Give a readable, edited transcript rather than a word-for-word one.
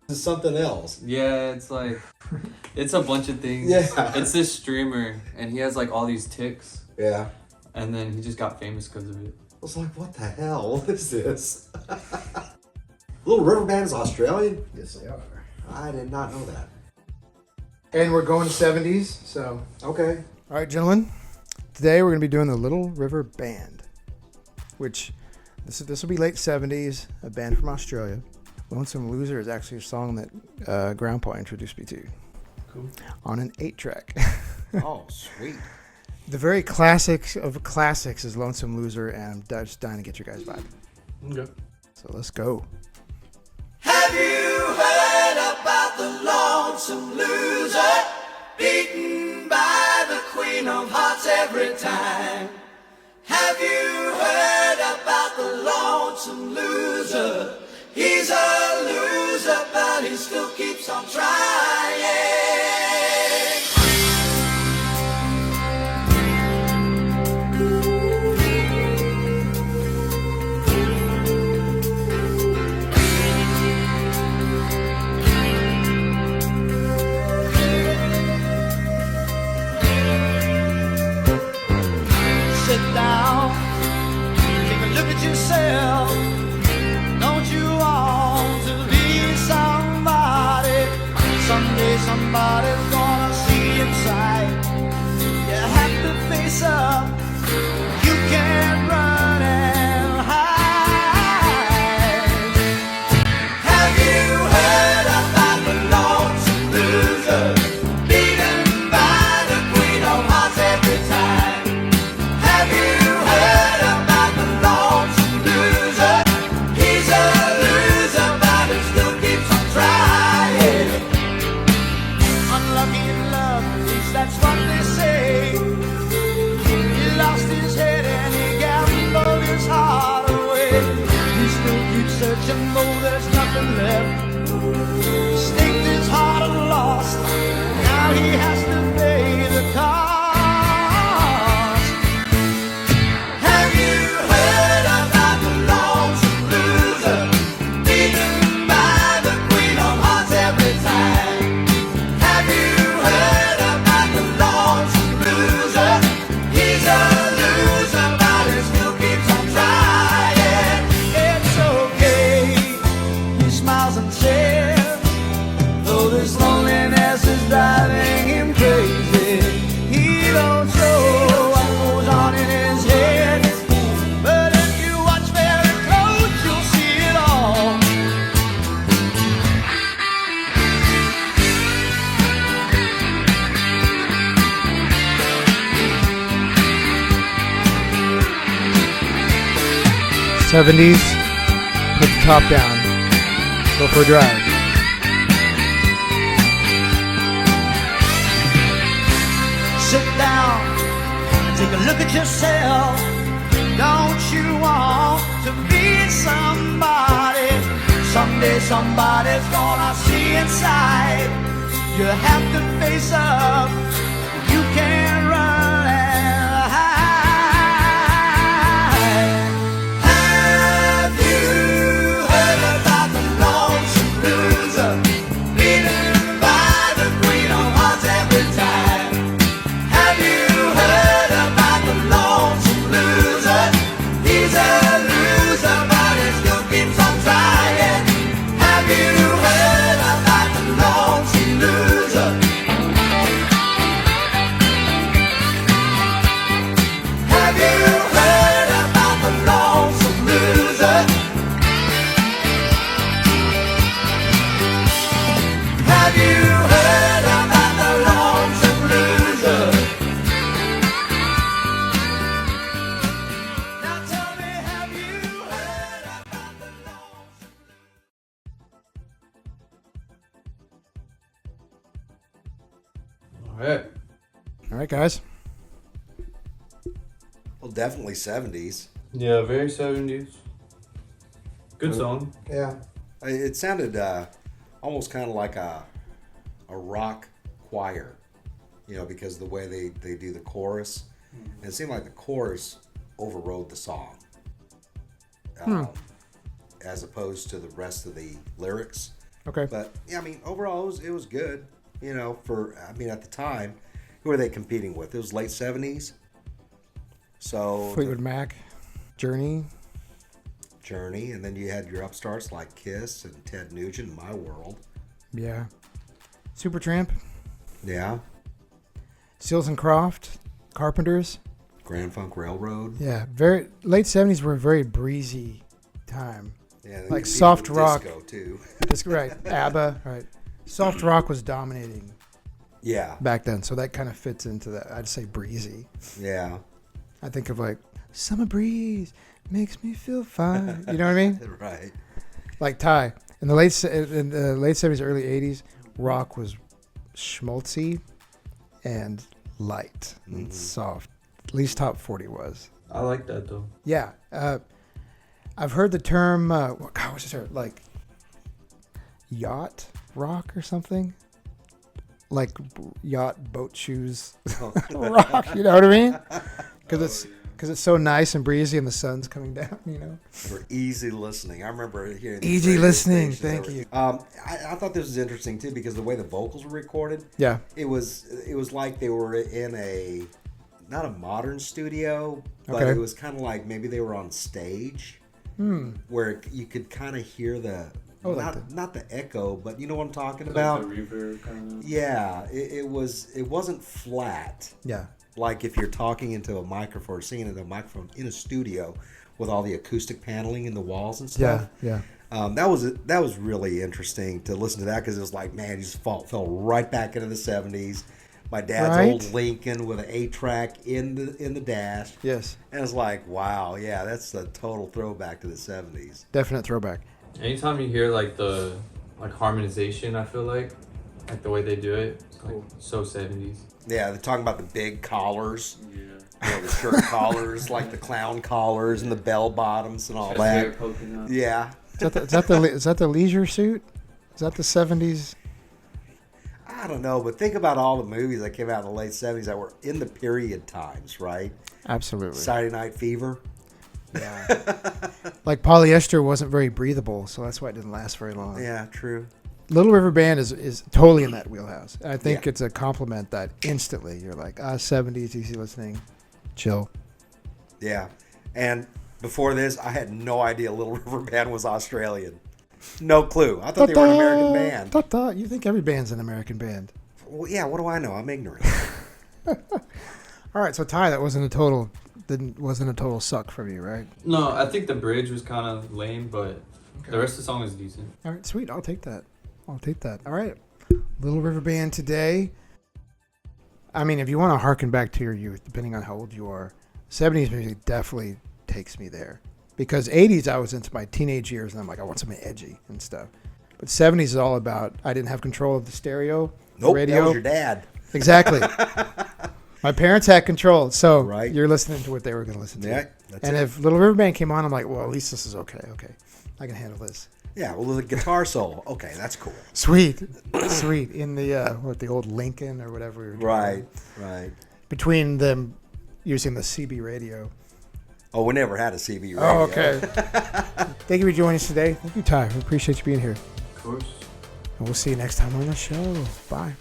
is something else. Yeah, it's like, it's a bunch of things. Yeah. It's this streamer, and he has like all these ticks, Yeah. and then he just got famous because of it. I was like, what the hell? What is this? Little River Band is Australian? Yes, they are. I did not know that. And we're going 70s, so. Okay. All right, gentlemen. Today we're going to be doing the Little River Band, which this will be late 70s, a band from Australia. Lonesome Loser is actually a song that Grandpa introduced me to. Cool. On an 8-track. Oh, sweet. The very classics of classics is Lonesome Loser, and I'm just dying to get your guys' vibe. Okay. So let's go. Have you heard about the lonesome loser? Beaten by the queen of hearts every time. Have you heard about the lonesome loser? He's a loser, but he still keeps on trying. Sit down, take a look at yourself. Don't you want to be somebody? Someday somebody's gonna see inside. You have to face up. You can't run and hide. Have you heard about the lonesome loser? Beaten by the queen of hearts every time. Have you heard about the lonesome loser? He's a loser, but he still keeps on trying. Unlucky in love, at least that's what they say. He lost his head and he gambled his heart away. He still keeps searching, though there's nothing left. Staked his heart and lost. Now he has to pay the cost. Have you heard about the lonesome loser? Beaten by the queen of hearts every time. Have you heard about the lonesome loser? He's a loser, but he still keeps on trying. It's okay, he smiles and says, though this loneliness is driving him crazy. He don't show what goes on in his head, but if you watch very close, you'll see it all. '70s, put the top down. Go for a drive. Sit down and take a look at yourself. Don't you want to be somebody? Someday somebody's gonna see inside. You have to face up. You can't run and hide. Have you heard about the lonesome loser? Beaten by the queen of hearts every time. Have you heard about the lonesome loser? He's a loser, but he still keeps on trying. Have you heard about the lonesome loser? Have you heard about the lonesome loser? Have you heard about the lonesome loser? Now tell me, have you heard about the lonesome? All right. All right, guys. Well, definitely 70s. Yeah, very 70s. Good song. Yeah. It sounded almost kind of like a rock choir, because of the way they do the chorus. And it seemed like the chorus overrode the song. As opposed to the rest of the lyrics. Okay. But yeah, I mean, overall it was good. You know, at the time, who were they competing with? It was late 70s. So Fleetwood Mac, Journey. And then you had your upstarts like Kiss and Ted Nugent, My World. Yeah. Supertramp, Yeah. Seals and Croft, Carpenters. Grand Funk Railroad. Yeah, very late 70s were a very breezy time. Yeah, Like even soft rock. disco too. Just right, ABBA, right. Soft rock was dominating Yeah. back then, so that kind of fits into that. I'd say breezy. Yeah. I think of like summer breeze makes me feel fine. You know what I mean? Right. Like Ty in the late 70s, early 80s, rock was schmaltzy and light and soft. At least top 40 was. I like that though. Yeah, I've heard the term. What's the term? Like yacht rock or something. Like yacht boat shoes rock. You know what I mean? Because it's so nice and breezy and the sun's coming down. You know. For easy listening. I remember hearing these Easy radio listening. stations Thank that were- you. I thought this was interesting too because the way the vocals were recorded, Yeah. it was like they were in not a modern studio, but Okay. it was kind of like maybe they were on stage, where you could kind of hear the not the echo, but you know what I'm talking about. Like the reverb kind of. Yeah, it wasn't flat. Yeah. Like if you're talking into a microphone or singing into a microphone in a studio with all the acoustic paneling in the walls and stuff. Yeah. That was really interesting to listen to that because it was like, man, you just fell right back into the 70s. My dad's Right? old Lincoln with an 8-track in the dash. Yes. And it's like, wow, yeah, that's a total throwback to the 70s. Definite throwback. Anytime you hear like the harmonization, I feel like the way they do it, it's like so 70s. Yeah, they're talking about the big collars, Yeah. you know, the shirt collars, like the clown collars and the bell bottoms and all Chest hair that. poking out. Yeah. Is that the leisure suit? Is that the 70s? I don't know, but think about all the movies that came out in the late 70s that were in the period times, right? Absolutely. Saturday Night Fever. Yeah. Like polyester wasn't very breathable, so that's why it didn't last very long. Yeah, true. Little River Band is totally in that wheelhouse. I think Yeah. it's a compliment that instantly you're like, 70s, easy listening, chill. Yeah. And before this, I had no idea Little River Band was Australian. No clue. I thought they were an American band. Ta-ta. You think every band's an American band. Well, yeah, what do I know? I'm ignorant. All right, so Ty, that wasn't a total suck from you, right? No, I think the bridge was kind of lame, but the rest of the song is decent. All right, sweet. I'll take that. All right. Little River Band today. I mean, if you want to harken back to your youth, depending on how old you are, 70s music definitely takes me there. Because 80s, I was into my teenage years, and I'm like, I want something edgy and stuff. But 70s is all about, I didn't have control of the stereo, Nope, radio. that was your dad. Exactly. My parents had control, so Right. you're listening to what they were going to listen to. Yeah, that's and it. if Little River Band came on, I'm like, well, at least this is okay. I can handle this. Yeah, well, the guitar solo. Okay, that's cool. Sweet. In the old Lincoln or whatever we were doing. Right. Between them using the CB radio. Oh, we never had a CB radio. Oh, okay. Thank you for joining us today. Thank you, Ty. We appreciate you being here. Of course. And we'll see you next time on the show. Bye.